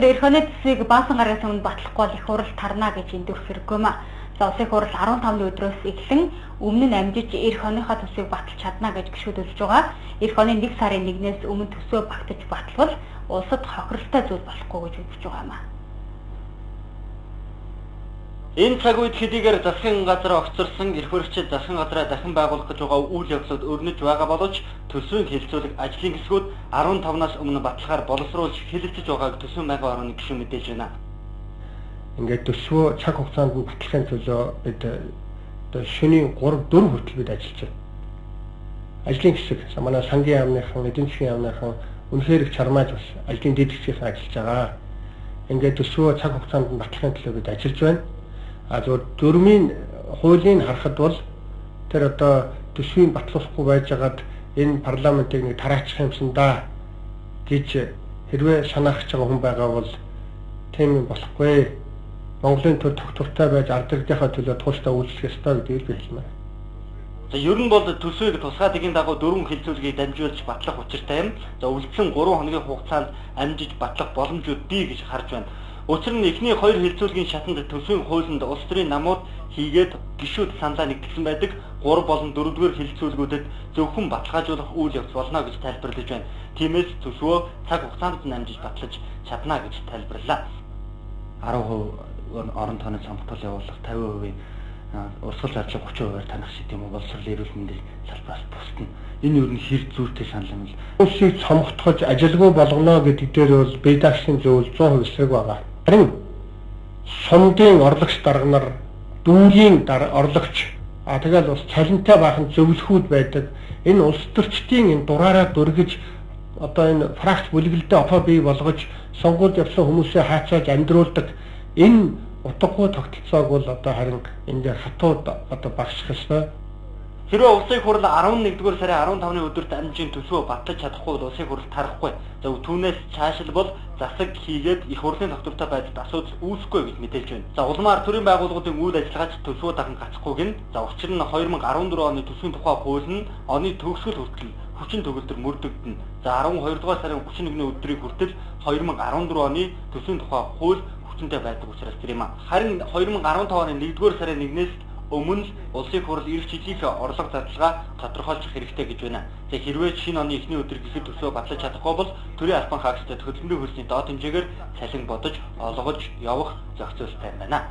Эрхөний төсвийг баасан гараас өмнө батлахгүй бол их хурал тарна гэж эндүрх хэрэггүй маа. За улсын хурал 15-ны өдрөөс эхлэн өмнө нь амжиж эрх оныхоо төсвийг баталж чадна гэж гишүүдүүлж байгаа. Эрх оны 1 сарын 1-ээс өмнө төсвөө багтаж баталвал улсад хохиролтой зүйл болохгүй гэж үзэж байгаа маа. Энэ цаг үед хэдийгээр засгийн газар огцорсон эрх баригчид засгийн газраа дахин байгуулах гэж байгаа үйл явдлууд өрнөж байгаа боловч төсвийн хэлэлцүүлэг ажлын хэсгүүд 15-наас өмнө баталгаар боловсруулж хэлэлцэж байгааг төсвийн байнгын орны гишүүн мэдээж байна. Ингээд төсвөө цаг хугацаанд нь батлахын төлөө бид шөнийн 3-4 хүртэл бид ажиллаж байна. Ажлын хэсэг манай сангийн яамныхан, эдийн засгийн яамныхан үнэхээр их чармааж бас ажлын дэд хэсгээс ажиллаж байгаа. Ингээд төсвөө цаг хугацаанд нь батлахын төлөө бид ажиллаж байна. Дөрмийн хуулийн харахад бол тэр одоо төсвийг батлуулахгүй байжгаад энэ парламентыг нэг тараачих юмсан да гэж хэрвээ санаахж байгаа хүн байгаа бол тийм юм болохгүй. Монголын төр тогтвортой байж ард иргэдийнхээ төлөө тууштай үйлчлэх ёстой гэдгийг би хэлмээр. За ер нь бол төсвийг тусгай дагуу 4 хэлцүүлгийг дамжуулж батлах учиртай юм. За үлдсэн 3 хоногийн хугацаанд амжиж батлах боломжууд бий гэж харж байна. Учир нь эхний 2 хэлцүүлгийн шатанд төсвийн хуулинд улс төрийн намууд хийгээд гишүүд саналаа нэгтгэсэн байдаг 3 болон 4-р хэлцүүлгүүдэд зөвхөн баталгаажуулах үйл явц болно гэж тайлбарлаж байна. Тиймээс төсвөө цаг хугацаанд нь амжиж батлаж чадна гэж тайлбарлаа. 10% орон тооны цамхтал явуулах, 50% урсгал зардлага 30%-аар таних шиг юм уу, боловсрол эрүүл мэндийн салбараас бусдна. Энэ юу н хэр зүйтэй санал юм л. Улсыг цомгтгож ажилгүй болгоно гэдэг дээр бол бейдакшин зөвл 100% эсрэг байгаа. Харин сумдын орлогч дарга нар, дүүргийн орлогч тэгэл бас цалинтай баахан зөвлөхүүд байдаг. Энэ улс төрчдийн энэ дураараа дүргэж одоо энэ фракц бүлэглэлдээ опо бий болгож сонгуульд явсан хүмүүсээ хаацааж амьдруулдаг энэ утгагүй тогтолцоог бол одоо харин энэ хатууд одоо багсах ёстой. Хэрвээ улсын хурал 11-р сарын 15-ны өдөрт амжийн төсвөө батлаж чадахгүй бол улсын хурал тарахгүй. За түүнээс цаашил бол засаг хийгээд их хурлын тогтвортой байдалд асуудал үүсэхгүй гэж мэдээлж байна. За улмаар төрийн байгууллагуудын үйл ажиллагаач төсвөө даган гацхгүйг нь за учир нь 2014 оны төсвийн тухай хууль нь оны төгсгөл хүртэл хүчин төгөлдөр мөрдөгдөн. За 12-р сарын 31-ний өдрийг хүртэл 2014 оны төсвийн тухай хууль хүчинтэй байдаг учраас тэр юм а. Харин 2015 оны 1-р сарын 1-ээс өмнө улсын хурал ирэх жилийнхээ орлого зардлага тодорхойлох хэрэгтэй гэж байна. За хэрвээ шинэ оны эхний өдөр гэхэд төсвөө батлаж чадахгүй бол төрийн албан хаагчдад хөдөлмөрийн хөлсний доод хэмжээгээр цалин бодож олгож явах зохицуулттай байна.